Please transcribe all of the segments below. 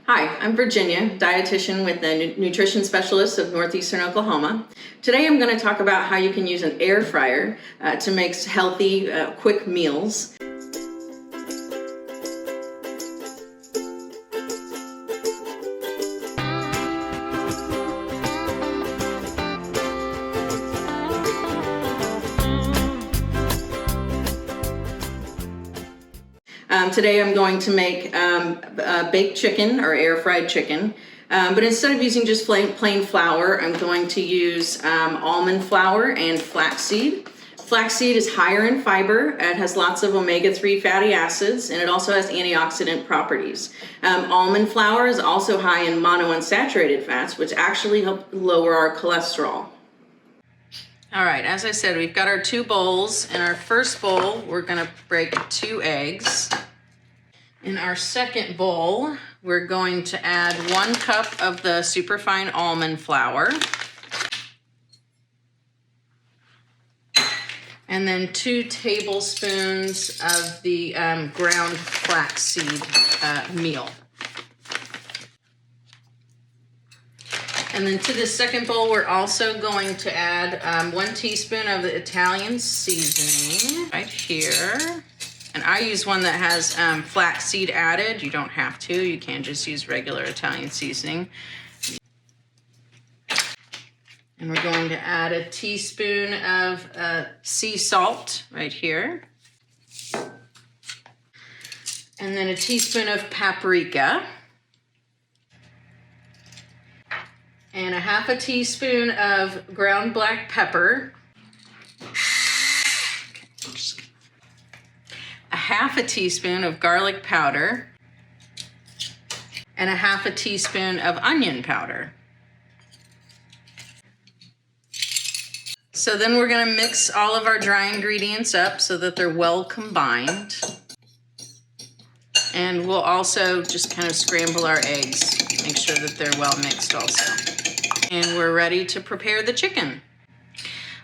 Hi, I'm Virginia, dietitian with the nutrition specialist of Northeastern Oklahoma. Today I'm going to talk about how you can use an air fryer to make healthy, quick meals. Today I'm going to make baked chicken or air fried chicken, but instead of using just plain flour, I'm going to use almond flour and flaxseed. Flaxseed is higher in fiber, it has lots of omega-3 fatty acids, and it also has antioxidant properties. Almond flour is also high in monounsaturated fats, which actually help lower our cholesterol. All right, as I said, we've got our two bowls. In our first bowl, we're gonna break 2 eggs. In our second bowl, we're going to add 1 cup of the superfine almond flour. And then 2 tablespoons of the ground flaxseed meal. And then to the second bowl, we're also going to add 1 teaspoon of the Italian seasoning right here. And I use one that has flaxseed added. You don't have to, you can just use regular Italian seasoning. And we're going to add a teaspoon of sea salt right here. And then a teaspoon of paprika. And a half a teaspoon of ground black pepper. A half a teaspoon of garlic powder. And a half a teaspoon of onion powder. So then we're gonna mix all of our dry ingredients up so that they're well combined. And we'll also just kind of scramble our eggs, make sure that they're well mixed also. And we're ready to prepare the chicken.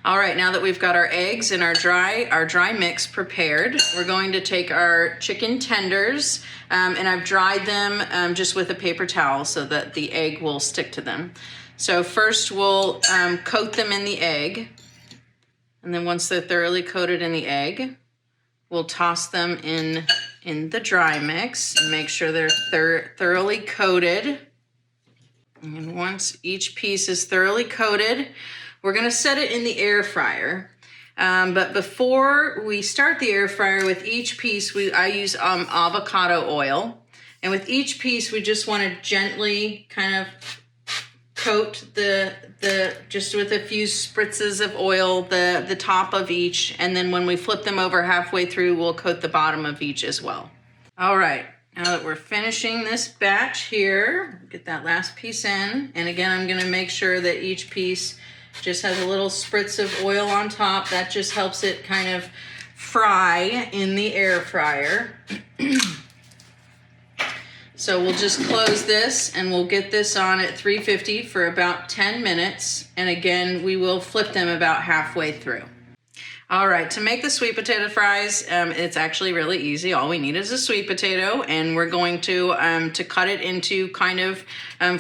All right, now that we've got our eggs and our dry mix prepared, we're going to take our chicken tenders, and I've dried them just with a paper towel so that the egg will stick to them. So first we'll coat them in the egg, and then once they're thoroughly coated in the egg, we'll toss them in the dry mix and make sure they're thoroughly coated. And once each piece is thoroughly coated, we're gonna set it in the air fryer. But before we start the air fryer, with each piece, I use avocado oil. And with each piece, we just wanna gently kind of coat just with a few spritzes of oil, the top of each. And then when we flip them over halfway through, we'll coat the bottom of each as well. All right, now that we're finishing this batch here, get that last piece in. And again, I'm gonna make sure that each piece just has a little spritz of oil on top. That just helps it kind of fry in the air fryer. So we'll just close this and we'll get this on at 350 for about 10 minutes. And again, we will flip them about halfway through. All right, to make the sweet potato fries, it's actually really easy. All we need is a sweet potato, and we're going to cut it into kind of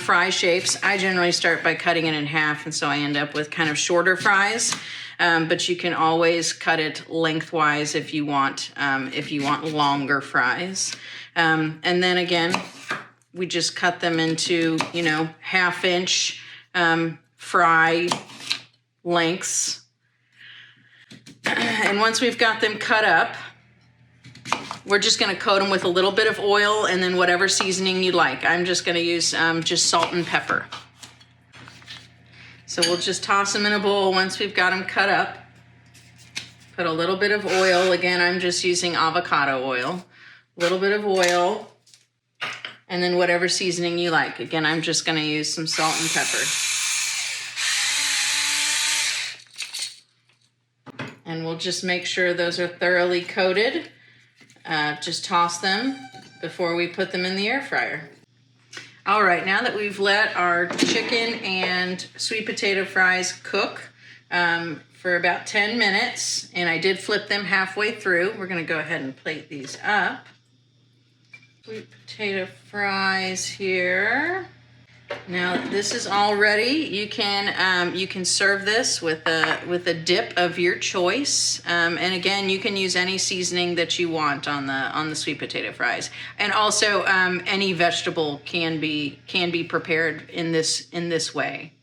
fry shapes. I generally start by cutting it in half, and so I end up with kind of shorter fries. But you can always cut it lengthwise if you want longer fries. And then again, we just cut them into, 1/2-inch fry lengths. And once we've got them cut up, we're just gonna coat them with a little bit of oil and then whatever seasoning you like. I'm just gonna use just salt and pepper. So we'll just toss them in a bowl once we've got them cut up. Put a little bit of oil. Again, I'm just using avocado oil. A little bit of oil, and then whatever seasoning you like. Again, I'm just gonna use some salt and pepper. And we'll just make sure those are thoroughly coated. Just toss them before we put them in the air fryer. All right, now that we've let our chicken and sweet potato fries cook for about 10 minutes, and I did flip them halfway through, we're gonna go ahead and plate these up. Sweet potato fries here. Now this is all ready. You can serve this with a dip of your choice, and again, you can use any seasoning that you want on the sweet potato fries. And also, any vegetable can be prepared in this way.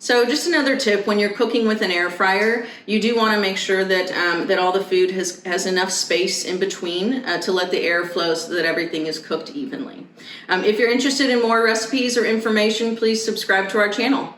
So just another tip: when you're cooking with an air fryer, you do want to make sure that that all the food has enough space in between to let the air flow so that everything is cooked evenly. If you're interested in more recipes or information, please subscribe to our channel.